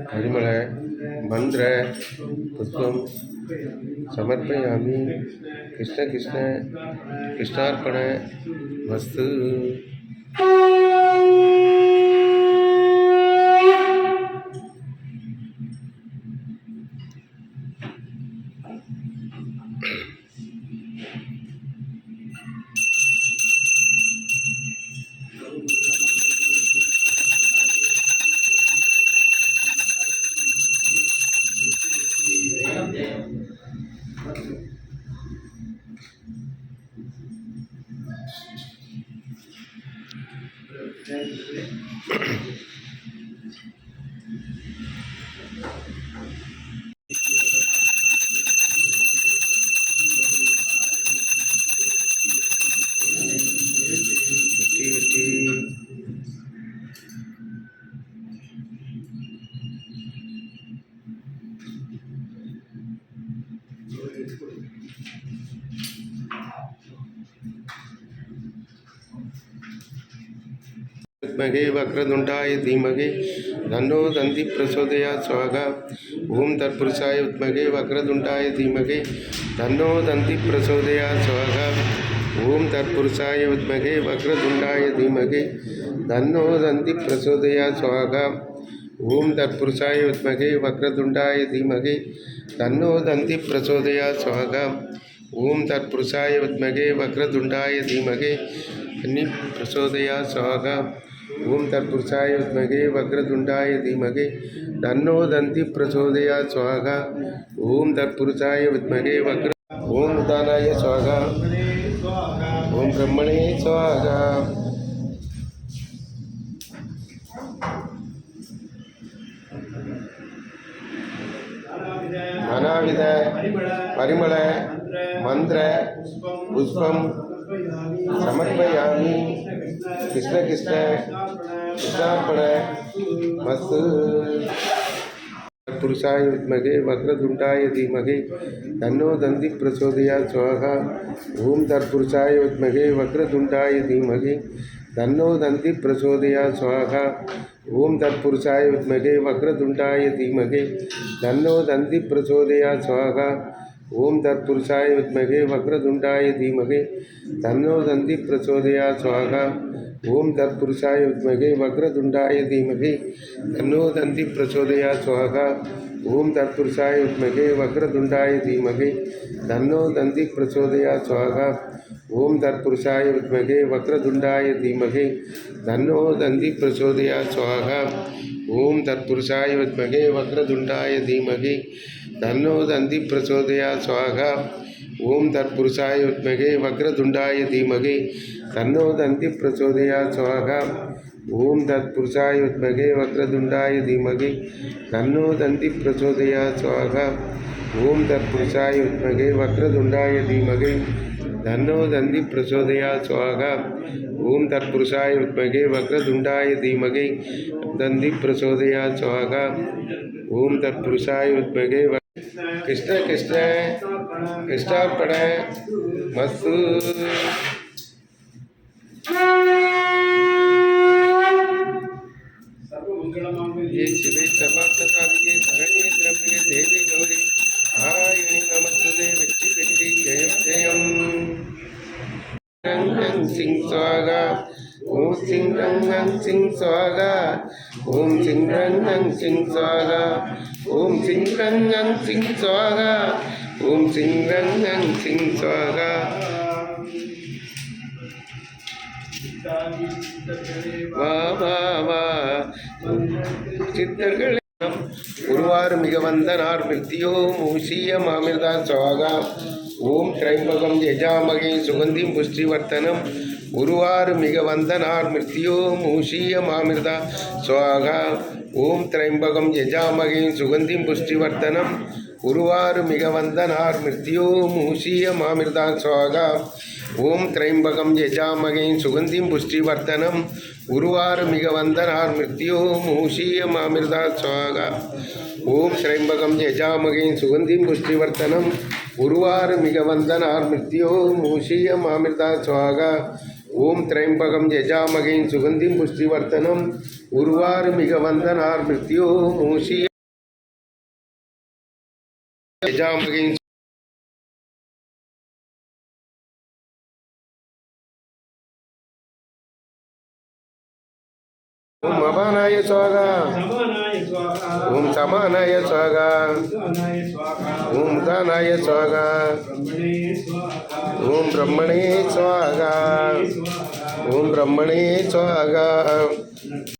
परिमल मंत्र पुष्पं समर्पयामि। कृष्ण कृष्ण कृष्णार्पण वस्तु। विद्महे वक्रतुण्डाय धीमहि तन्नो दन्ति प्रचोदयात् स्वाहा। ओम तत्पुरुषाय विद्महे वक्रतुण्डाय धीमहि तन्नो दन्ति प्रचोदयात् स्वाहा। ओम तत्पुरुषाय विद्महे वक्रतुण्डाय धीमहि तन्नो दन्ति प्रचोदयात् स्वाहा। ओम तत्पुरुषाय विद्महे वक्रतुण्डाय धीमहि तन्नो दन्ति प्रचोदयात् स्वाहा। ओम तत्पुरुषाय विद्महे वक्रतुण्डाय धीमहि तन्नो प्रचोदयात् स्वाहा। ओम तत्पुरुषाय विद्महे वक्रतुण्डाय धीमहि तन्नो दन्ति प्रचोदयात् स्वाहा। ओम तत्पुरुषाय विद्महे वक्र ओम उदानाय स्वाहा। ओम ब्रह्मणे स्वाहा। नानाविध परिमल मंत्र पुष्पं समर्पयामि। कृष्ण कृष्ण कृष्णार्पण मस्तु। पुरुषाय विद्महे वक्रतुण्डाय धीमहि तन्नो दन्ति प्रचोदयात् स्वाहा। ओम तत्पुरुषाय विद्महे वक्रतुण्डाय धीमहि तन्नो दन्ति प्रचोदयात् स्वाहा। ओम तत्पुरुषाय विद्महे वक्रतुण्डाय धीमहि तन्नो दन्ति प्रचोदयात् स्वाहा। ओम तत्पुरुषाय विद्महे वक्रतुण्डाय धीमहि तन्नो दन्ति प्रचोदयात् स्वाहा। ओम तत्पुरुषाय विद्महे वक्रतुण्डाय धीमहि तन्नो दन्ति प्रचोदयात् स्वाहा। ओम तत्पुरुषाय विद्महे वक्रतुण्डाय धीमहि तन्नो दन्ति प्रचोदयात् स्वाहा। ओम तत्पुरुषाय विद्महे वक्रतुण्डाय धीमहि तन्नो दन्ति प्रचोदयात् स्वाहा। ओम तत्पुरुषाय विद्महे वक्रतुण्डाय धीमहि तन्नो दन्ति प्रचोदयात् स्वाहा। ओम तत्पुरुषाय विद्महे वक्रतुण्डाय धीमहि तन्नो दन्ति प्रचोदयात् स्वाहा। ओम तत्पुरुषाय विद्महे वक्रतुण्डाय धीमहि तन्नो दन्ति प्रचोदयात् स्वाहा। ओम तत्पुरुषाय विद्महे वक्रतुण्डाय धीमहि तन्नो दन्ति प्रचोदयात् स्वाहा। ओम तत्पुरुषाय विद्महे वक्रतुण्डाय धीमहि दन्ति प्रचोदयात् स्वाहा। ओम तत्पुरुषाय विद्महे कृष्ण कृष्ण कृष्णार्पण मस्तु। ये शिवे सर्वार्थसाधिके शरण्ये त्र्यंबके देवी गौरी नारायणी नमस्तुते। व्यक्ति व्यक्ति जयं जयम्। रंग सिंह स्वागा ओम सिंह रंग सिंह स्वागा ओम सिंह रंग सिंह स्वागा ओम सिंह रंग सिंह स्वागा ओम सिंह रंग सिंह स्वागा வா வா வா சித்தர்கள் உருவாறு மிக வந்தனார் மிருத்தியோ மூஷிய மாமிர்தா சுவாகா ஓம் திரைம்பகம் யஜாமகே சுகந்திம் புஷ்டிவர்த்தனம் உருவாறு மிக வந்தனார் மிருத்தியோ மூஷிய மாமிர்தா சுவாகா ஓம் திரைம்பகம் யஜாமகே சுகந்திம் புஷ்டிவர்த்தனம் உருவாறு மிக வந்தனார் மிருத்தியோ மூஷிய மாமிர்தா சுவாகா ஓம் திரைம்பகம் யஜாமகே சுகந்திம் புஷ்டிவர்த்தனம் உருவாறு மிக வந்தனார் மிருத்தியோ மூஷிய மாமிர்தா சுவாகா ஓம் திரைம்பகம் யஜாமகே சுகந்திம் புஷ்டிவர்த்தனம் உருவாறு மிக வந்தனார் மிருத்தியோ மூஷிய மாமிர்தா சுவாகா ஓம் திரைம்பகம் யஜாமகே சுகந்திம் புஷ்டிவர்த்தனம் உருவாறு மிக வந்தனார் மிருத்தியோ மூஷிய யஜாமகே ओम अपानाय स्वाहा ओम समानाय स्वाहा ओम दानाय स्वाहा ओम ब्रह्मणे स्वाहा ओम ब्रह्मणे स्वाहा।